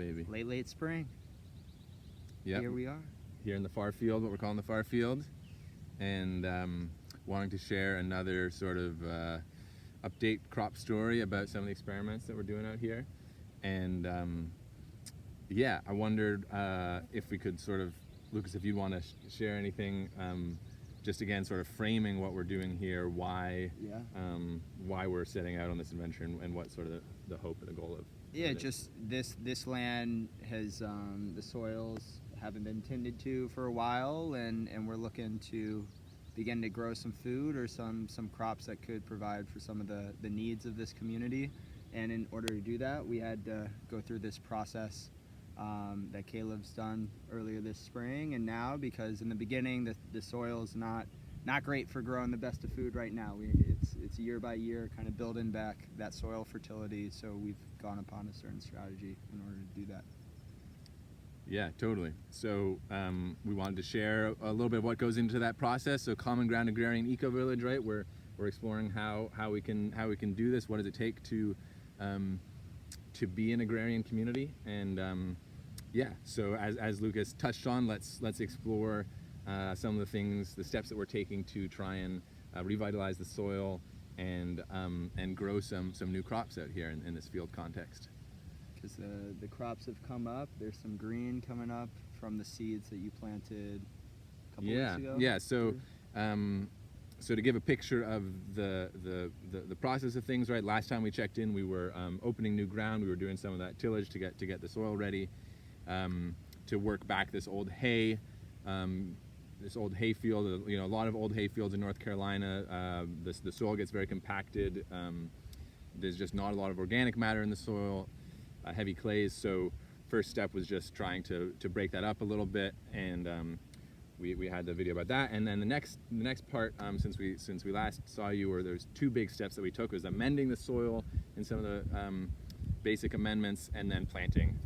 baby. Late spring. Yep. Here we are. Here in the far field, what we're calling the far field, and wanting to share another sort of update crop story about some of the experiments that we're doing out here. And yeah, I wondered if we could sort of, Lucas, if you'd want to share anything, just again sort of framing what we're doing here, why we're setting out on this adventure, and what sort of the hope and the goal of Just this land has the soils haven't been tended to for a while, and we're looking to begin to grow some food or some crops that could provide for some of the needs of this community. And in order to do that, we had to go through this process that Caleb's done earlier this spring and now, because in the beginning the soil's not great for growing the best of food right now. It's year by year kind of building back that soil fertility, so we've gone upon a certain strategy in order to do that. Yeah, totally. So we wanted to share a little bit of what goes into that process. So Common Ground Agrarian Eco Village, right? We're exploring how we can do this. What does it take to be an agrarian community? And yeah, so as Lucas touched on, let's explore some of the things, the steps that we're taking to try and revitalize the soil and grow some new crops out here in this field context. Because the crops have come up. There's some green coming up from the seeds that you planted a couple weeks ago. Yeah. So so to give a picture of the process of things, right? Last time we checked in, we were opening new ground. We were doing some of that tillage to get the soil ready, to work back this old hay. This old hay field, a lot of old hay fields in North Carolina. The soil gets very compacted. There's just not a lot of organic matter in the soil. Heavy clays. So first step was just trying to break that up a little bit, and we had the video about that. And then the next part, since we last saw you, or there's two big steps that we took, was amending the soil and some of the basic amendments, and then planting.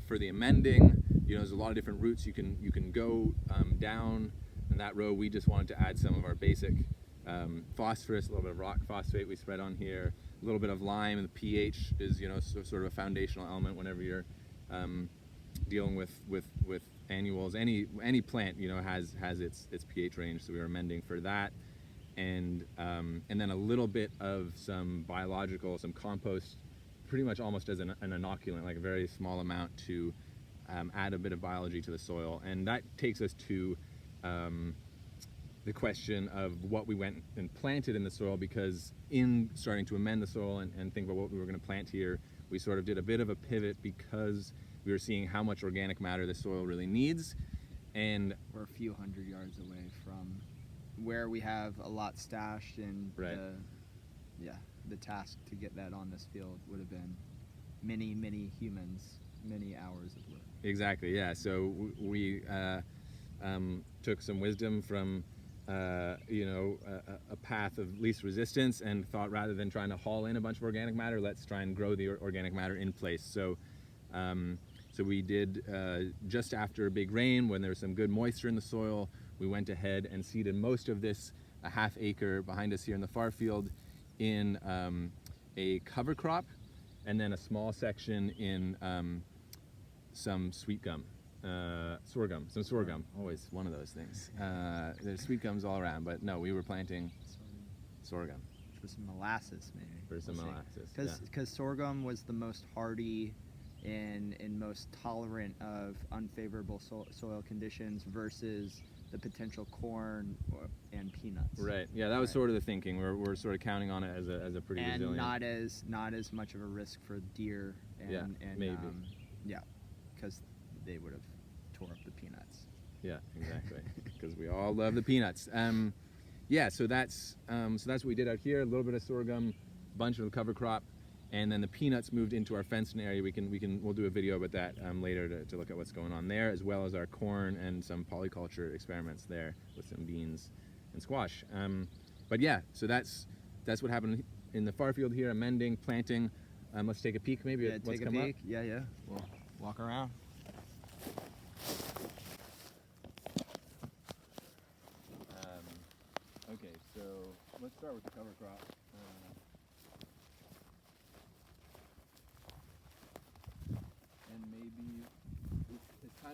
For the amending, there's a lot of different routes you can go down in that row. We just wanted to add some of our basic phosphorus, a little bit of rock phosphate we spread on here, a little bit of lime, and the pH is sort of a foundational element whenever you're dealing with annuals. Any plant has its pH range, so we were amending for that, and then a little bit of some biological, some compost, pretty much almost as an inoculant, like a very small amount to add a bit of biology to the soil. And that takes us to the question of what we went and planted in the soil, because in starting to amend the soil and think about what we were going to plant here, we sort of did a bit of a pivot because we were seeing how much organic matter the soil really needs. And we're a few hundred yards away from where we have a lot stashed, and right. The task to get that on this field would have been many humans, many hours of work. Exactly, yeah. So we took some wisdom from a path of least resistance, and thought, rather than trying to haul in a bunch of organic matter, let's try and grow the organic matter in place. So we did, just after a big rain, when there was some good moisture in the soil, we went ahead and seeded most of this, a half acre behind us here in the far field, in a cover crop, and then a small section in some sweet gum. Sorghum, always one of those things. There's sweet gums all around, but no, we were planting sorghum. For some molasses, maybe. For some molasses, because sorghum was the most hardy and most tolerant of unfavorable soil conditions versus the potential corn and peanuts. Right. Yeah, that was sort of the thinking. We're sort of counting on it as a pretty resilient. And not as much of a risk for deer. And maybe. Because they would have tore up the peanuts. Yeah, exactly. Because we all love the peanuts. So that's what we did out here. A little bit of sorghum, a bunch of the cover crop, and then the peanuts moved into our fenced area. We'll do a video about that later to look at what's going on there, as well as our corn and some polyculture experiments there with some beans and squash. But yeah, so that's what happened in the far field here. Amending, planting. Let's take a peek maybe at what's come up. Yeah. We'll walk around. Okay, so let's start with the cover crop.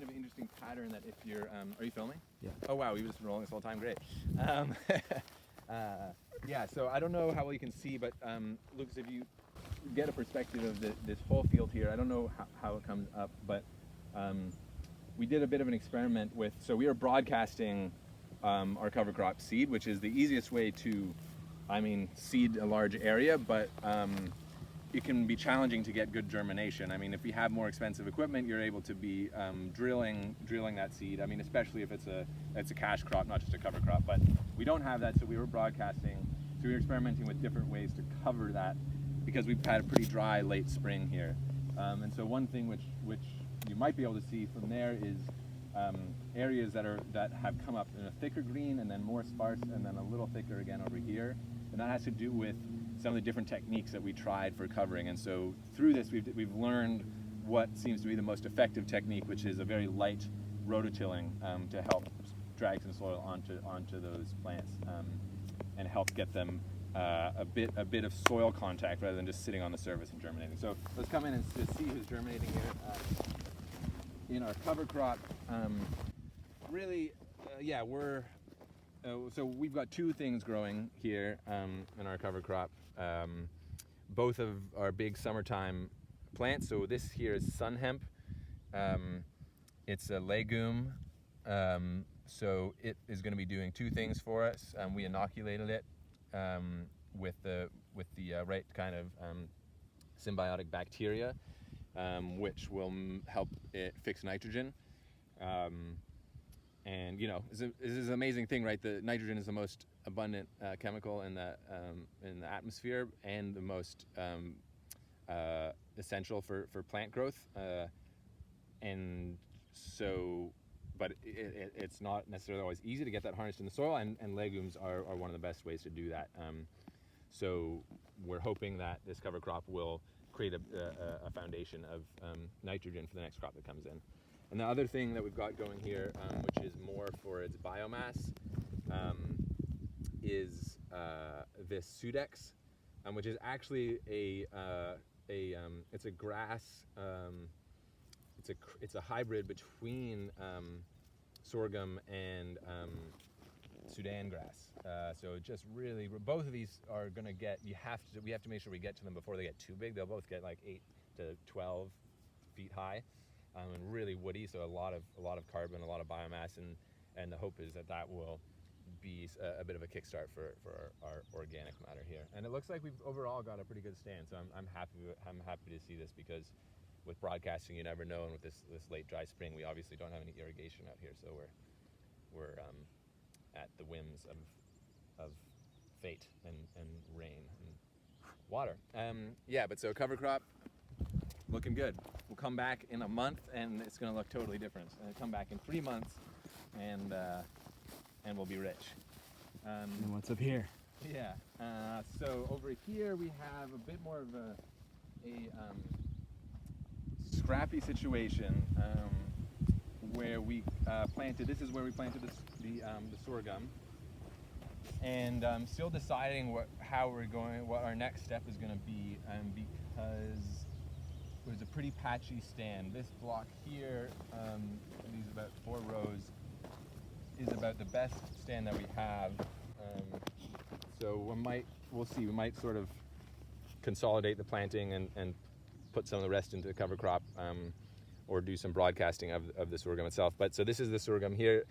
kind of an interesting pattern that if you're, are you filming? Yeah. Oh wow, we've just been rolling this whole time, great. Yeah, so I don't know how well you can see, but Lucas, if you get a perspective of this whole field here, I don't know how it comes up, but we did a bit of an experiment with, so we are broadcasting our cover crop seed, which is the easiest way to, seed a large area, but it can be challenging to get good germination. I mean, if you have more expensive equipment, you're able to be drilling that seed. I mean, especially if it's a cash crop, not just a cover crop. But we don't have that, so we were broadcasting. So we were experimenting with different ways to cover that because we've had a pretty dry late spring here. And so one thing which you might be able to see from there is areas that have come up in a thicker green and then more sparse and then a little thicker again over here. And that has to do with some of the different techniques that we tried for covering. And so through this, we've learned what seems to be the most effective technique, which is a very light rototilling to help drag some soil onto those plants and help get them a bit of soil contact rather than just sitting on the surface and germinating. So let's come in and just see who's germinating here. In our cover crop, so we've got two things growing here in our cover crop. Both of our big summertime plants. So this here is sun hemp. It's a legume. So it is going to be doing two things for us. We inoculated it with the right kind of symbiotic bacteria, which will help it fix nitrogen. And this is an amazing thing, right? The nitrogen is the most abundant chemical in the atmosphere and the most essential for plant growth. And so, but it's not necessarily always easy to get that harnessed in the soil, and legumes are one of the best ways to do that. So we're hoping that this cover crop will create a foundation of nitrogen for the next crop that comes in. And the other thing that we've got going here, which is more for its biomass, is this Sudex, which is actually it's a grass. It's a hybrid between sorghum and Sudan grass. So just really, both of these are going to get. We have to make sure we get to them before they get too big. They'll both get like 8 to 12 feet high. And really woody, so a lot of carbon, a lot of biomass, and the hope is that will be a bit of a kickstart for our organic matter here. And it looks like we've overall got a pretty good stand. So I'm happy to see this, because with broadcasting you never know, and with this late dry spring we obviously don't have any irrigation out here, so we're at the whims of fate and rain and water. But so cover crop, looking good. We'll come back in a month and it's going to look totally different. And come back in 3 months and we'll be rich. And what's up here? Yeah. So over here we have a bit more of a scrappy situation where we planted. This is where we planted the sorghum, and still deciding what our next step is going to be, because it was a pretty patchy stand. This block here, these about 4 rows, is about the best stand that we have. So we'll see. We might sort of consolidate the planting and put some of the rest into the cover crop, or do some broadcasting of the sorghum itself. But so this is the sorghum here.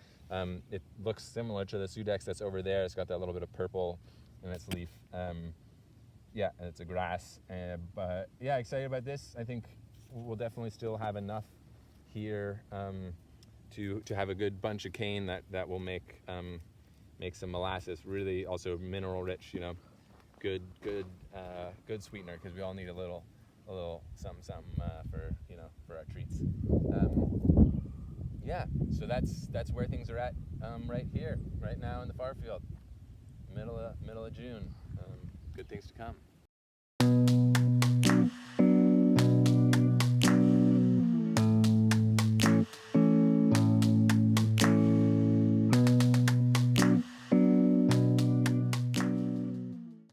It looks similar to the Sudex that's over there. It's got that little bit of purple in its leaf. Yeah, and it's a grass. But yeah, excited about this. I think we'll definitely still have enough here to have a good bunch of cane that will make some molasses. Really, also mineral rich. Good sweetener, because we all need a little something for our treats. Yeah, so that's where things are at right here, right now in the far field, middle of June. Good things to come.